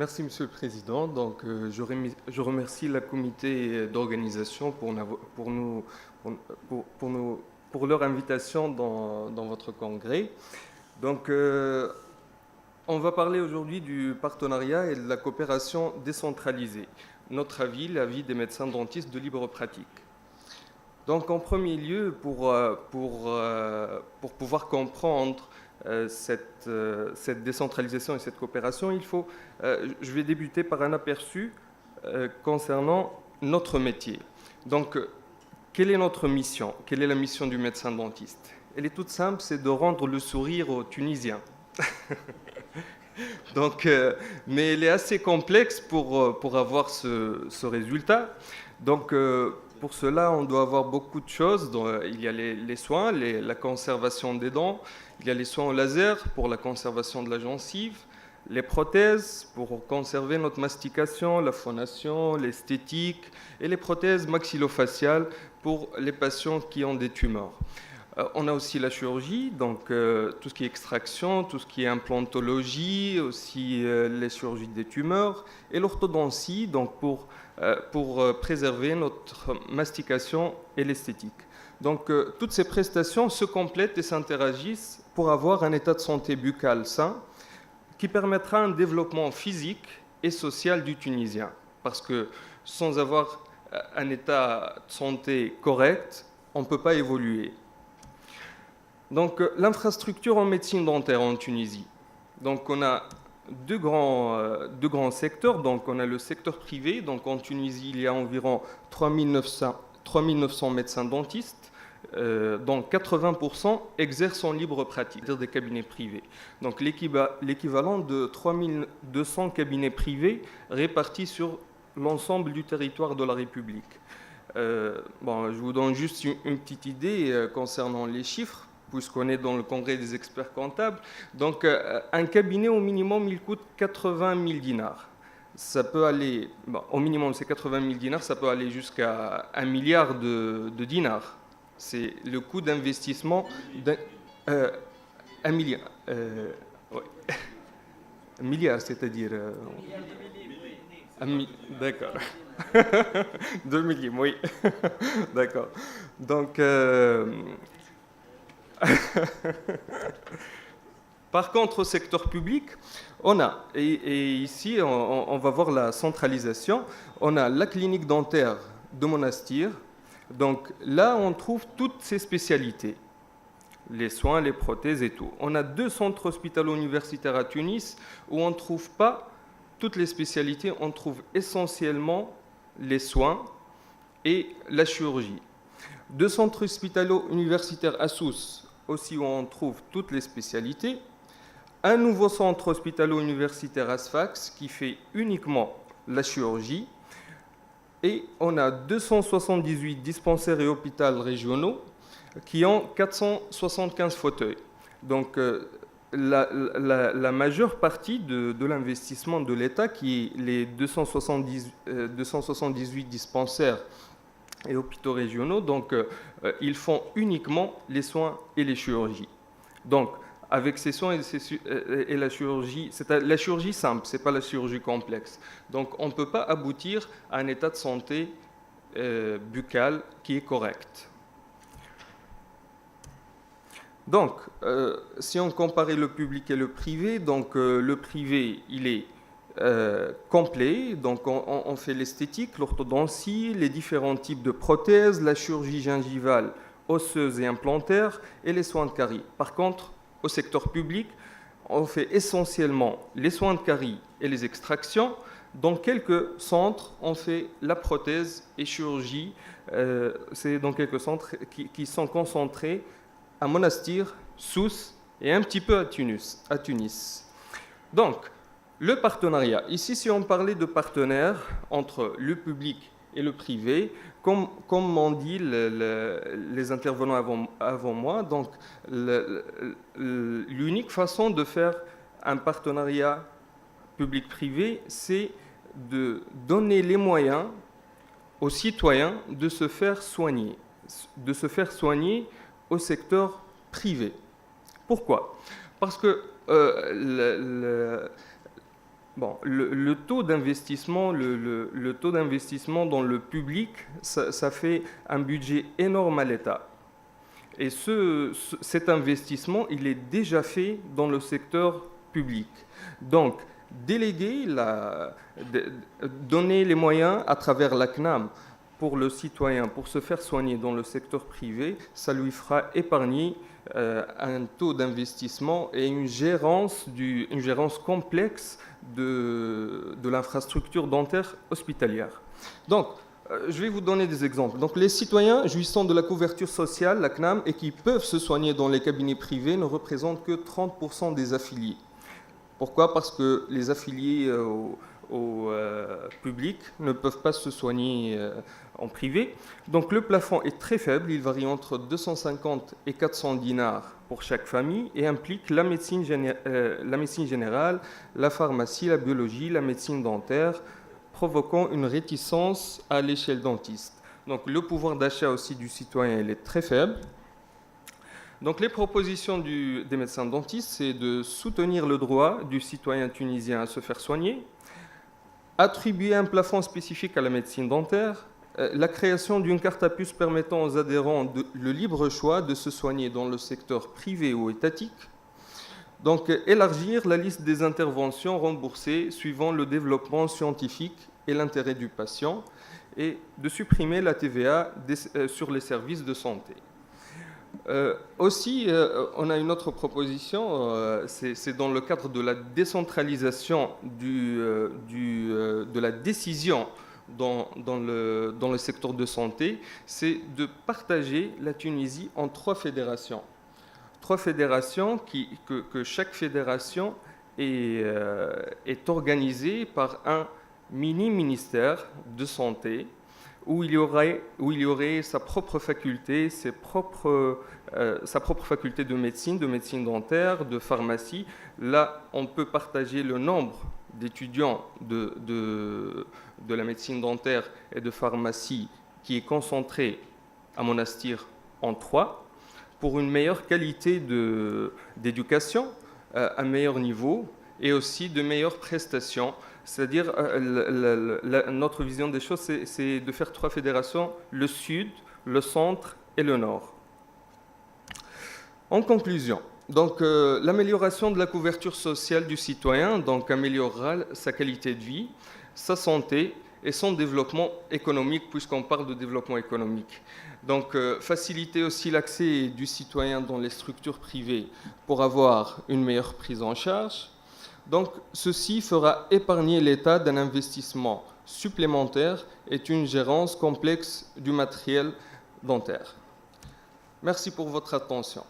Merci, Monsieur le Président. Donc, je remercie la comité d'organisation pour leur invitation dans votre congrès. Donc, on va parler aujourd'hui du partenariat et de la coopération décentralisée. Notre avis, l'avis des médecins dentistes de libre pratique. Donc, en premier lieu, pour pouvoir comprendre cette décentralisation et cette coopération, je vais débuter par un aperçu concernant notre métier. Donc, quelle est notre mission? Quelle est la mission du médecin dentiste? Elle est toute simple, c'est de rendre le sourire aux Tunisiens. Donc, mais elle est assez complexe pour avoir ce résultat. Donc, pour cela, on doit avoir beaucoup de choses. Il y a les soins, la conservation des dents, il y a les soins au laser pour la conservation de la gencive, les prothèses pour conserver notre mastication, la phonation, l'esthétique, et les prothèses maxillofaciales pour les patients qui ont des tumeurs. On a aussi la chirurgie, donc tout ce qui est extraction, tout ce qui est implantologie, aussi les chirurgies des tumeurs, et l'orthodontie, donc pour préserver notre mastication et l'esthétique. Donc toutes ces prestations se complètent et s'interagissent pour avoir un état de santé buccale sain qui permettra un développement physique et social du Tunisien. Parce que sans avoir un état de santé correct, on ne peut pas évoluer. Donc, l'infrastructure en médecine dentaire en Tunisie. Donc, on a deux grands secteurs. Donc, on a le secteur privé. Donc, en Tunisie, il y a environ 3900 médecins dentistes, dont 80% exercent en libre pratique, c'est-à-dire des cabinets privés. Donc, l'équivalent de 3200 cabinets privés répartis sur l'ensemble du territoire de la République. Je vous donne juste une petite idée concernant les chiffres, puisqu'on est dans le congrès des experts comptables. Donc, un cabinet, au minimum, il coûte 80 000 dinars. Ça peut aller, au minimum, c'est 80 000 dinars, ça peut aller jusqu'à 1 milliard de dinars. C'est le coût d'investissement d'un... 1 milliard. Ouais. 1 milliard, c'est-à-dire... D'accord. 2 millions, oui. D'accord. Donc... Par contre, au secteur public, on a, et ici on va voir la centralisation, on a la clinique dentaire de Monastir. Donc là, on trouve toutes ces spécialités, les soins, les prothèses et tout. On a 2 centres hospitalo-universitaires à Tunis où on ne trouve pas toutes les spécialités, on trouve essentiellement les soins et la chirurgie. 2 centres hospitalo-universitaires à Sousse, aussi où on trouve toutes les spécialités. Un nouveau centre hospitalo-universitaire à Sfax qui fait uniquement la chirurgie. Et on a 278 dispensaires et hôpitaux régionaux qui ont 475 fauteuils. Donc la majeure partie de l'investissement de l'État, qui est les 278 dispensaires et hôpitaux régionaux, donc ils font uniquement les soins et les chirurgies. Donc, avec ces soins et la chirurgie, c'est la chirurgie simple, ce n'est pas la chirurgie complexe. Donc, on ne peut pas aboutir à un état de santé buccal qui est correct. Donc, si on comparait le public et le privé, donc le privé, il est complet, donc on fait l'esthétique, l'orthodontie, les différents types de prothèses, la chirurgie gingivale, osseuse et implantaire et les soins de carie. Par contre, au secteur public, on fait essentiellement les soins de carie et les extractions. Dans quelques centres, on fait la prothèse et chirurgie. C'est dans quelques centres qui sont concentrés à Monastir, Sousse et un petit peu à Tunis. Donc, le partenariat. Ici, si on parlait de partenaires entre le public et le privé, comme m'ont dit les intervenants avant moi, donc l'unique façon de faire un partenariat public-privé, c'est de donner les moyens aux citoyens de se faire soigner au secteur privé. Pourquoi? Parce que Bon, le taux d'investissement, le taux d'investissement dans le public, ça fait un budget énorme à l'État. Et cet investissement, il est déjà fait dans le secteur public. Donc, déléguer, donner les moyens à travers la CNAM pour le citoyen, pour se faire soigner dans le secteur privé, ça lui fera épargner un taux d'investissement et une gérance complexe de l'infrastructure dentaire hospitalière. Donc, je vais vous donner des exemples. Donc, les citoyens jouissant de la couverture sociale, la CNAM, et qui peuvent se soigner dans les cabinets privés ne représentent que 30% des affiliés. Pourquoi? Parce que les affiliés au public ne peuvent pas se soigner en privé. Donc le plafond est très faible, il varie entre 250 et 400 dinars pour chaque famille et implique la médecine générale, la pharmacie, la biologie, la médecine dentaire, provoquant une réticence à l'échelle dentiste. Donc le pouvoir d'achat aussi du citoyen il est très faible. Donc les propositions des médecins dentistes, c'est de soutenir le droit du citoyen tunisien à se faire soigner, attribuer un plafond spécifique à la médecine dentaire, la création d'une carte à puce permettant aux adhérents le libre choix de se soigner dans le secteur privé ou étatique, donc élargir la liste des interventions remboursées suivant le développement scientifique et l'intérêt du patient, et de supprimer la TVA sur les services de santé. Aussi, on a une autre proposition, c'est dans le cadre de la décentralisation de la décision dans le secteur de santé, c'est de partager la Tunisie en 3 fédérations. 3 fédérations que chaque fédération est organisée par un mini-ministère de santé, où il y aurait sa propre faculté, sa propre faculté de médecine dentaire, de pharmacie. Là, on peut partager le nombre d'étudiants de la médecine dentaire et de pharmacie qui est concentré à Monastir en 3 pour une meilleure qualité d'éducation, un meilleur niveau et aussi de meilleures prestations. C'est-à-dire, notre vision des choses, c'est de faire 3 fédérations, le Sud, le Centre et le Nord. En conclusion, donc, l'amélioration de la couverture sociale du citoyen donc, améliorera sa qualité de vie, sa santé et son développement économique, puisqu'on parle de développement économique. Donc, faciliter aussi l'accès du citoyen dans les structures privées pour avoir une meilleure prise en charge. Donc, ceci fera épargner l'État d'un investissement supplémentaire et une gérance complexe du matériel dentaire. Merci pour votre attention.